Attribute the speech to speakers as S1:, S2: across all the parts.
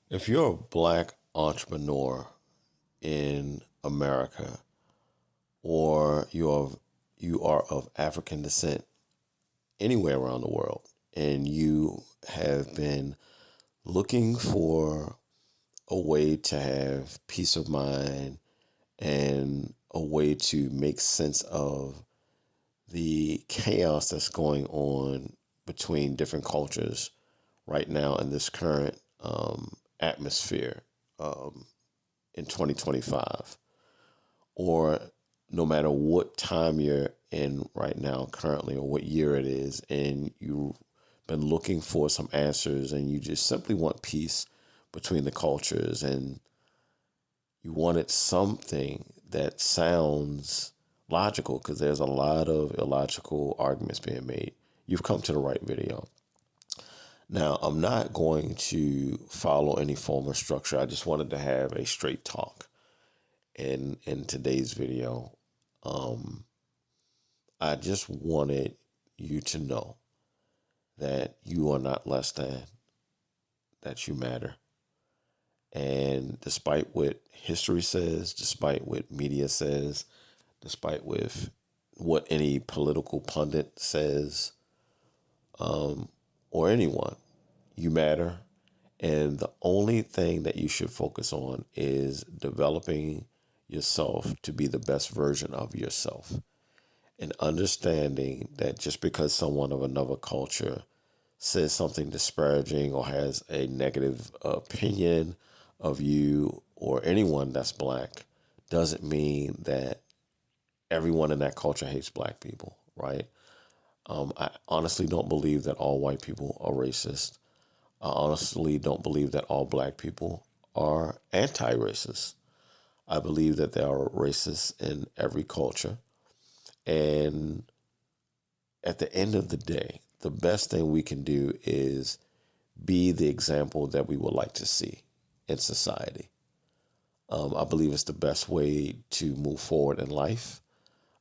S1: If you're a black entrepreneur in America or you are of African descent anywhere around the world and you have been looking for a way to have peace of mind and a way to make sense of the chaos that's going on between different cultures right now in this current atmosphere in 2025, or no matter what time you're in right now, currently, or what year it is, and you've been looking for some answers and you just simply want peace between the cultures and you wanted something that sounds logical because there's a lot of illogical arguments being made. You've come to the right video. Now, I'm not going to follow any form or structure. I just wanted to have a straight talk in today's video. I just wanted you to know that you are not less than, that you matter. And despite what history says, despite what media says, despite with what any political pundit says, or anyone, you matter. And the only thing that you should focus on is developing yourself to be the best version of yourself. And understanding that just because someone of another culture says something disparaging or has a negative opinion of you or anyone that's black doesn't mean that everyone in that culture hates black people, right? I honestly don't believe that all white people are racist. I honestly don't believe that all black people are anti-racist. I believe that there are racists in every culture. And at the end of the day, the best thing we can do is be the example that we would like to see in society. I believe it's the best way to move forward in life.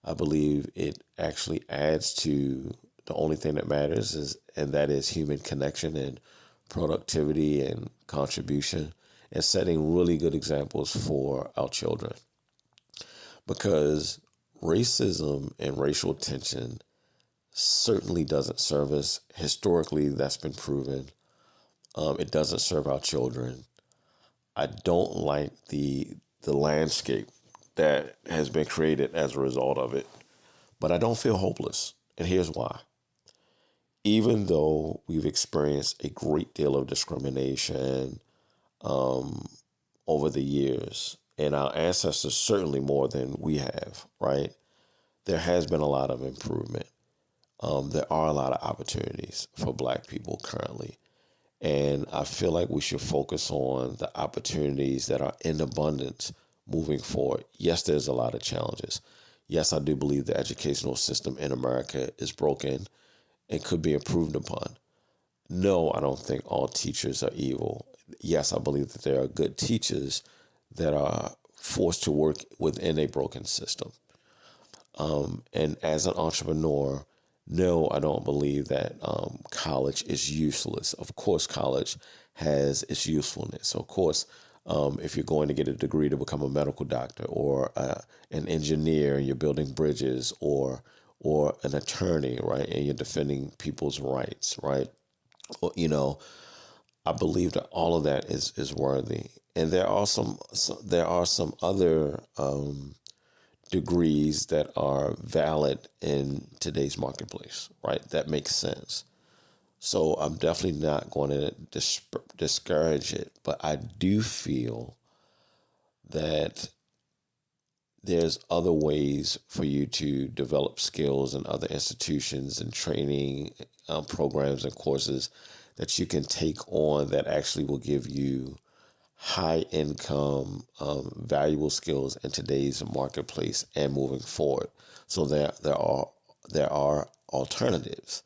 S1: I believe it actually adds to the only thing that matters and that is human connection and productivity and contribution and setting really good examples for our children. Because racism and racial tension certainly doesn't serve us. Historically, that's been proven. It doesn't serve our children. I don't like the landscape that has been created as a result of it, but I don't feel hopeless. And here's why. Even though we've experienced a great deal of discrimination over the years, and our ancestors certainly more than we have, right? There has been a lot of improvement. There are a lot of opportunities for black people currently. And I feel like we should focus on the opportunities that are in abundance moving forward. Yes, there's a lot of challenges. Yes, I do believe the educational system in America is broken and could be improved upon. No, I don't think all teachers are evil. Yes, I believe that there are good teachers that are forced to work within a broken system. And as an entrepreneur, no, I don't believe that college is useless. Of course, college has its usefulness. Of course, if you're going to get a degree to become a medical doctor or an engineer and you're building bridges or an attorney, right, and you're defending people's rights, right? Well, I believe that all of that is worthy. And there are some other degrees that are valid in today's marketplace, right? That makes sense. So I'm definitely not going to discourage it, but I do feel that there's other ways for you to develop skills in other institutions and training programs and courses that you can take on that actually will give you high income, valuable skills in today's marketplace and moving forward. So there are alternatives.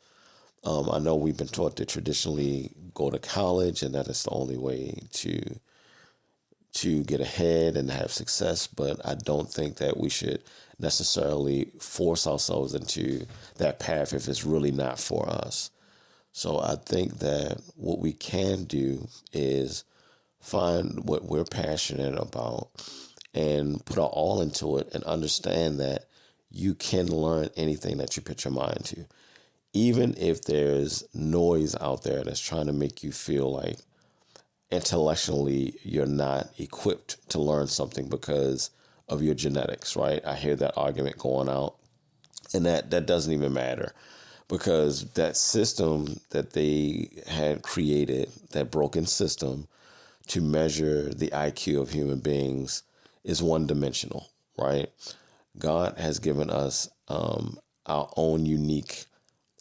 S1: I know we've been taught to traditionally go to college, and that is the only way to get ahead and have success. But I don't think that we should necessarily force ourselves into that path if it's really not for us. So I think that what we can do is find what we're passionate about and put our all into it and understand that you can learn anything that you put your mind to. Even if there's noise out there that's trying to make you feel like intellectually you're not equipped to learn something because of your genetics, right? I hear that argument going out, and that doesn't even matter, because that system that they had created, that broken system to measure the IQ of human beings, is one dimensional, right? God has given us our own unique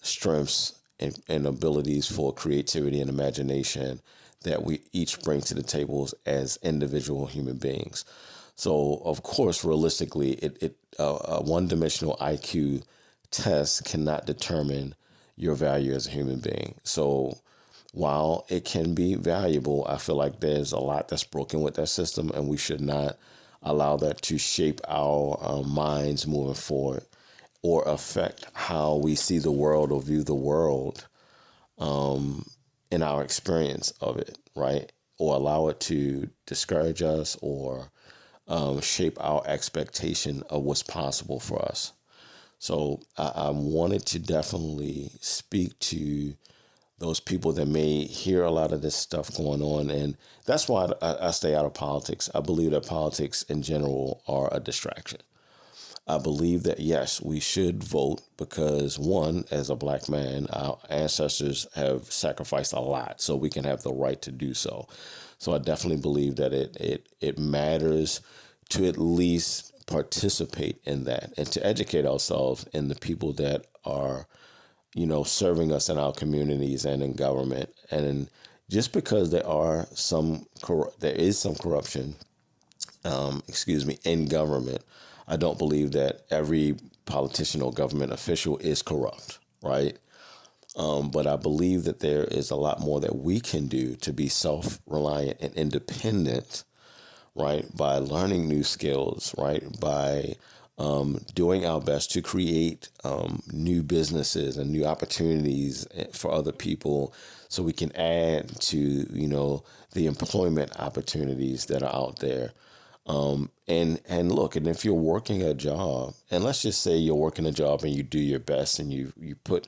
S1: strengths and abilities for creativity and imagination that we each bring to the tables as individual human beings. So, of course, realistically, a one-dimensional IQ test cannot determine your value as a human being. So, while it can be valuable, I feel like there's a lot that's broken with that system, and we should not allow that to shape our minds moving forward or affect how we see the world or view the world in our experience of it, right? Or allow it to discourage us or shape our expectation of what's possible for us. So I wanted to definitely speak to those people that may hear a lot of this stuff going on. And that's why I stay out of politics. I believe that politics in general are a distraction. I believe that, yes, we should vote because, one, as a black man, our ancestors have sacrificed a lot so we can have the right to do so. So I definitely believe that it matters to at least participate in that and to educate ourselves and the people that are, serving us in our communities and in government. And just because there is some corruption, in government, I don't believe that every politician or government official is corrupt, right? But I believe that there is a lot more that we can do to be self-reliant and independent, right? By learning new skills, right? By doing our best to create new businesses and new opportunities for other people, so we can add to, the employment opportunities that are out there. And look, and if you're working a job, and let's just say you're working a job and you do your best and you put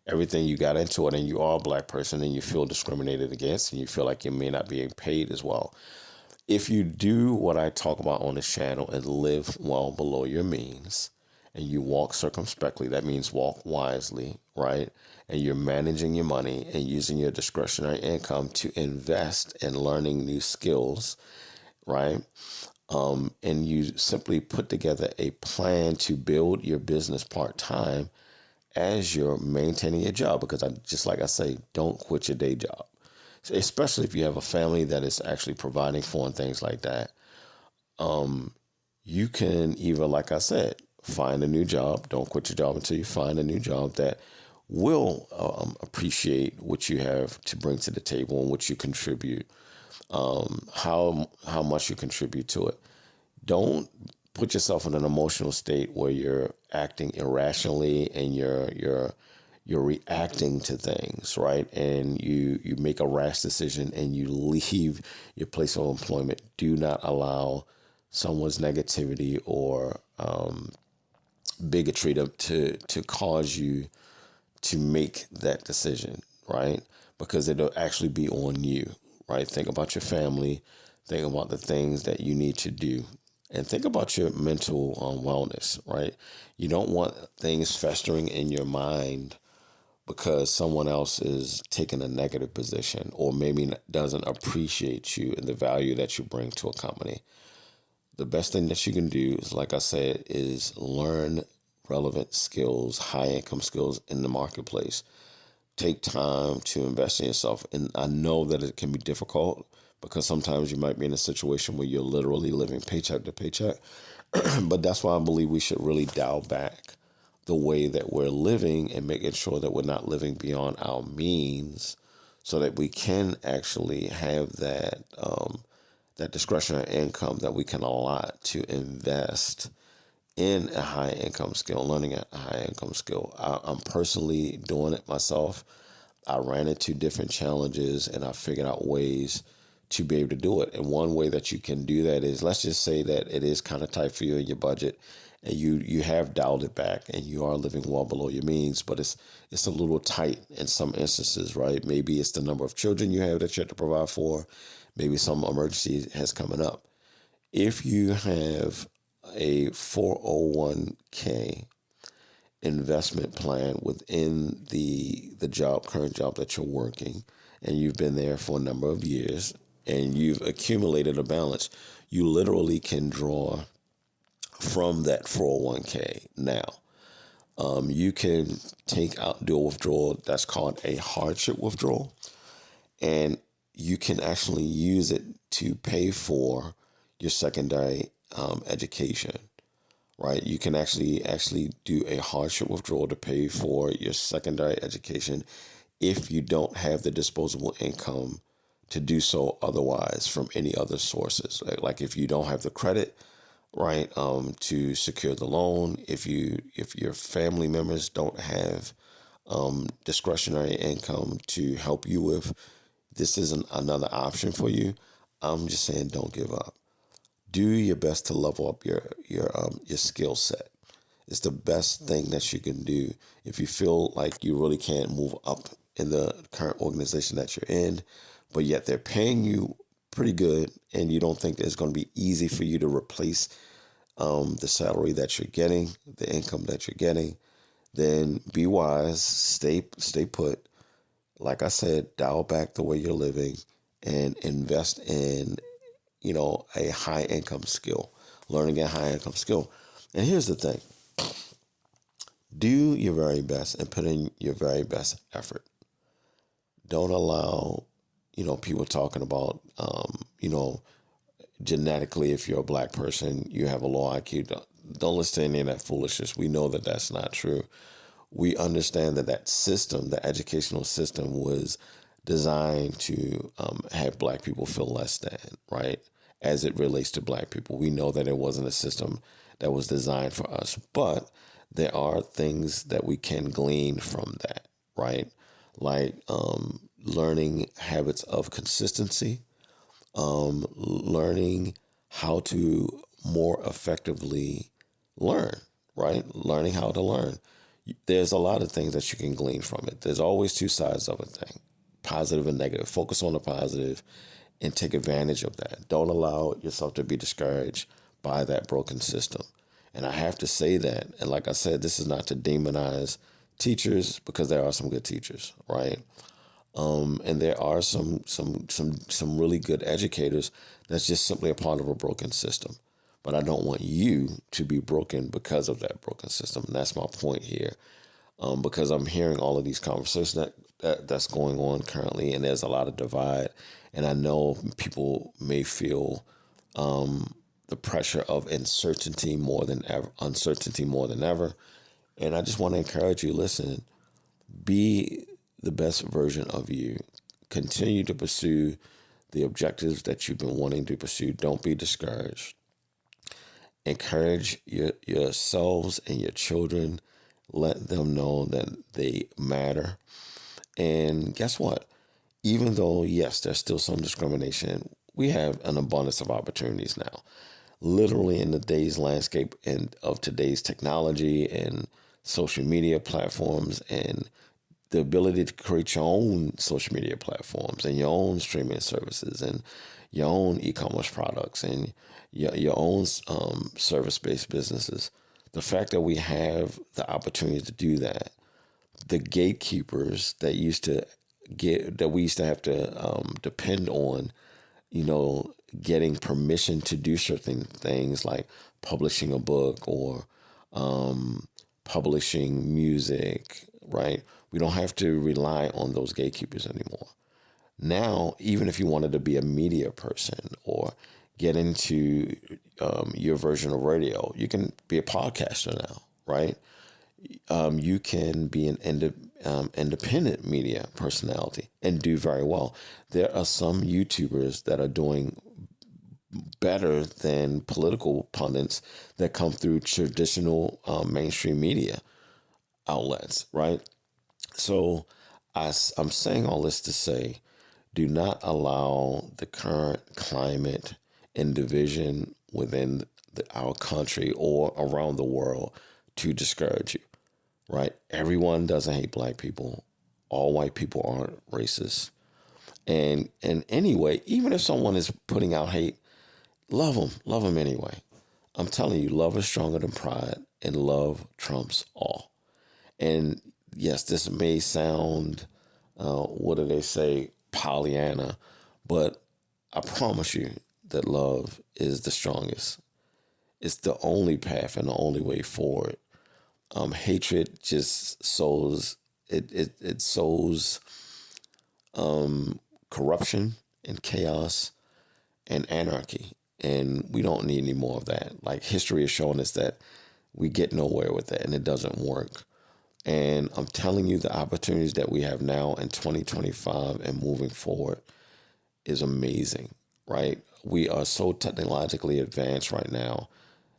S1: everything you got into it, and you are a black person and you feel discriminated against and you feel like you may not be paid as well. If you do what I talk about on this channel and live well below your means and you walk circumspectly, that means walk wisely, right? And you're managing your money and using your discretionary income to invest in learning new skills, right? And you simply put together a plan to build your business part-time as you're maintaining your job. Because just like I say, don't quit your day job, especially if you have a family that is actually providing for and things like that. You can either, like I said, find a new job. Don't quit your job until you find a new job that will appreciate what you have to bring to the table and what you contribute, how much you contribute to it. Don't put yourself in an emotional state where you're acting irrationally and you're reacting to things, right? And you make a rash decision and you leave your place of employment. Do not allow someone's negativity or bigotry to cause you to make that decision, right? Because it'll actually be on you, right? Think about your family. Think about the things that you need to do. And think about your mental wellness, right? You don't want things festering in your mind because someone else is taking a negative position or maybe doesn't appreciate you and the value that you bring to a company. The best thing that you can do is, like I said, is learn relevant skills, high income skills in the marketplace. Take time to invest in yourself. And I know that it can be difficult because sometimes you might be in a situation where you're literally living paycheck to paycheck. But that's why I believe we should really dial back the way that we're living and making sure that we're not living beyond our means so that we can actually have that discretionary income that we can allot to invest in a high income skill, learning a high income skill. I'm personally doing it myself. I ran into different challenges and I figured out ways to be able to do it. And one way that you can do that is, let's just say that it is kind of tight for you in your budget, and you have dialed it back, and you are living well below your means, but it's a little tight in some instances, right? Maybe it's the number of children you have that you have to provide for. Maybe some emergency has coming up. If you have a 401k investment plan within the current job that you're working, and you've been there for a number of years, and you've accumulated a balance, you literally can draw from that 401k now. You can do a withdrawal that's called a hardship withdrawal, and you can actually use it to pay for your secondary education. Right, you can actually do a hardship withdrawal to pay for your secondary education if you don't have the disposable income to do so otherwise from any other sources. Like if you don't have the credit, right, to secure the loan, if your family members don't have discretionary income to help you with, this isn't another option for you. I'm just saying, don't give up. Do your best to level up your skill set. It's the best thing that you can do. If you feel like you really can't move up in the current organization that you're in, but yet they're paying you pretty good, and you don't think it's going to be easy for you to replace the salary that you're getting, the income that you're getting, then be wise, stay put. Like I said, dial back the way you're living and invest in a high income skill, learning a high income skill. And here's the thing: do your very best and put in your very best effort. Don't allow, people talking about, genetically, if you're a black person, you have a low IQ. Don't listen to any of that foolishness. We know that that's not true. We understand that system, the educational system, was designed to have black people feel less than, right? As it relates to black people, we know that it wasn't a system that was designed for us, but there are things that we can glean from that, right? Like learning habits of consistency, learning how to more effectively learn, right? Learning how to learn. There's a lot of things that you can glean from it. There's always two sides of a thing, positive and negative. Focus on the positive and take advantage of that. Don't allow yourself to be discouraged by that broken system. And I have to say that, and like I said, this is not to demonize teachers, because there are some good teachers, right? And there are some really good educators that's just simply a part of a broken system. But I don't want you to be broken because of that broken system. And that's my point here. Because I'm hearing all of these conversations that's going on currently, and there's a lot of divide. And I know people may feel the pressure of uncertainty more than ever. And I just want to encourage you, listen, be the best version of you. Continue to pursue the objectives that you've been wanting to pursue. Don't be discouraged. Encourage yourselves and your children. Let them know that they matter. And guess what? Even though, yes, there's still some discrimination, we have an abundance of opportunities now. Literally in today's landscape and of today's technology and social media platforms, and the ability to create your own social media platforms and your own streaming services and your own e-commerce products and your own service-based businesses. The fact that we have the opportunity to do that, the gatekeepers that we used to have to depend on, getting permission to do certain things like publishing a book or publishing music, right? We don't have to rely on those gatekeepers anymore. Now, even if you wanted to be a media person or get into your version of radio, you can be a podcaster now, right? You can be an independent media personality and do very well. There are some YouTubers that are doing better than political pundits that come through traditional mainstream media outlets, right? So I'm saying all this to say, Do not allow the current climate and division within our country or around the world to discourage you, right? Everyone doesn't hate black people. All white people aren't racist. And anyway, even if someone is putting out hate, love them anyway. I'm telling you, love is stronger than pride, and love trumps all. And yes, this may sound, what do they say, Pollyanna, but I promise you that love is the strongest. It's the only path and the only way forward. Hatred just sows it sows corruption and chaos and anarchy, and we don't need any more of that. Like history has shown us that we get nowhere with that, and it doesn't work. And I'm telling you, the opportunities that we have now in 2025 and moving forward is amazing, right? We are so technologically advanced right now.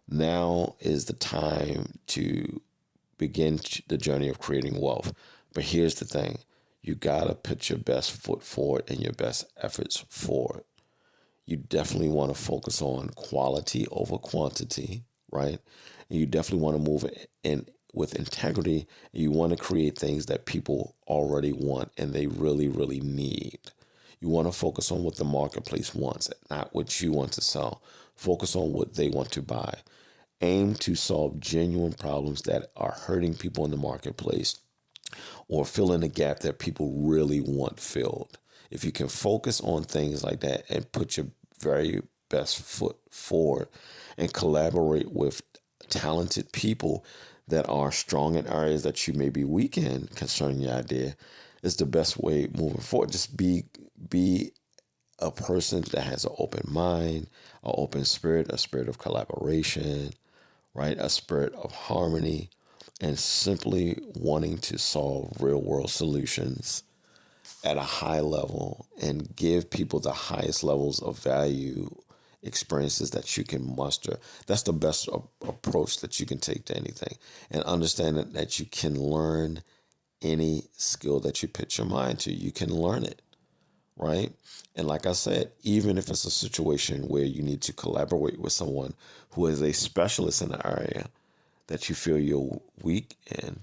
S1: Now is the time to begin the journey of creating wealth. But here's the thing, you got to put your best foot forward and your best efforts forward. You definitely want to focus on quality over quantity, right? And you definitely want to move in with integrity. You want to create things that people already want and they really, really need. You want to focus on what the marketplace wants, not what you want to sell. Focus on what they want to buy. Aim to solve genuine problems that are hurting people in the marketplace or fill in a gap that people really want filled. If you can focus on things like that and put your very best foot forward and collaborate with talented people that are strong in areas that you may be weak in concerning your idea, is the best way moving forward. Just be a person that has an open mind, an open spirit, a spirit of collaboration, right? A spirit of harmony, and simply wanting to solve real world solutions at a high level and give people the highest levels of value experiences that you can muster. That's the best approach that you can take to anything. And understand that you can learn any skill that you put your mind to. You can learn it, right? And like I said, even if it's a situation where you need to collaborate with someone who is a specialist in the area that you feel you're weak in,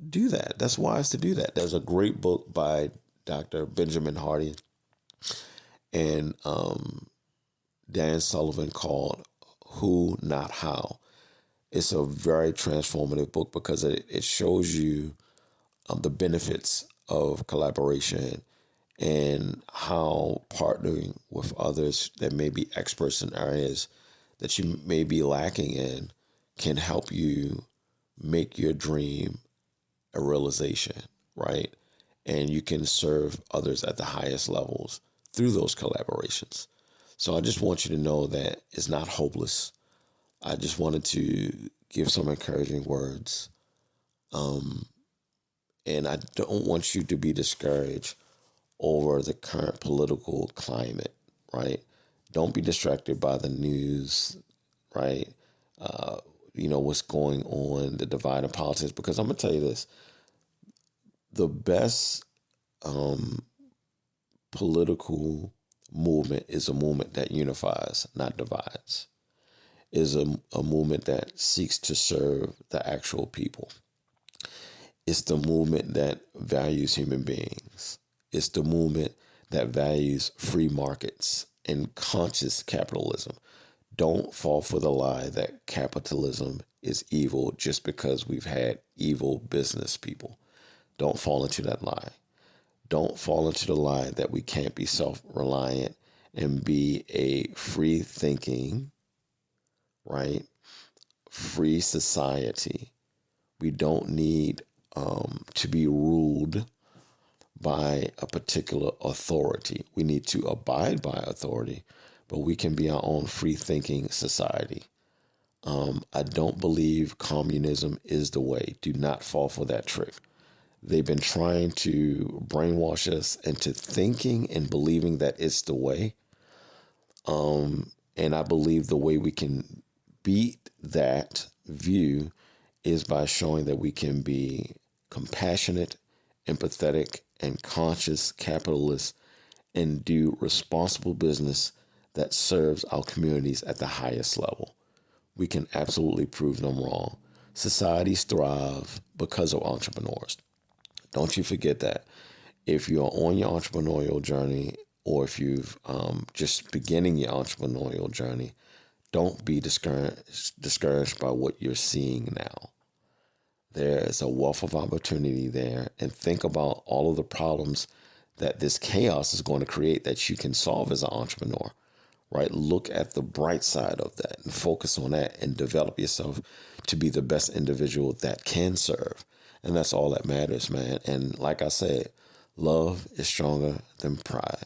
S1: do that. That's wise to do that. There's a great book by Dr. Benjamin Hardy and Dan Sullivan called Who Not How. It's a very transformative book because it shows you the benefits of collaboration and how partnering with others that may be experts in areas that you may be lacking in can help you make your dream a realization, right? And you can serve others at the highest levels through those collaborations. So I just want you to know that it's not hopeless. I just wanted to give some encouraging words. And I don't want you to be discouraged over the current political climate, right? Don't be distracted by the news, right? What's going on, the divide in politics, because I'm going to tell you this, the best political movement is a movement that unifies, not divides, is a movement that seeks to serve the actual people. It's the movement that values human beings. It's the movement that values free markets and conscious capitalism. Don't fall for the lie that capitalism is evil just because we've had evil business people. Don't fall into that lie. Don't fall into the lie that we can't be self-reliant and be a free thinking, right? Free society. We don't need to be ruled by a particular authority. We need to abide by authority, but we can be our own free thinking society. I don't believe communism is the way. Do not fall for that trick. They've been trying to brainwash us into thinking and believing that it's the way. And I believe the way we can beat that view is by showing that we can be compassionate, empathetic, and conscious capitalists and do responsible business that serves our communities at the highest level. We can absolutely prove them wrong. Societies thrive because of entrepreneurs. Don't you forget that. If you're on your entrepreneurial journey, or if you've just beginning your entrepreneurial journey, don't be discouraged by what you're seeing now. There is a wealth of opportunity there, and think about all of the problems that this chaos is going to create that you can solve as an entrepreneur, right? Look at the bright side of that and focus on that and develop yourself to be the best individual that can serve. And that's all that matters, man. And like I said, love is stronger than pride.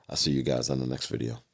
S1: I'll see you guys on the next video.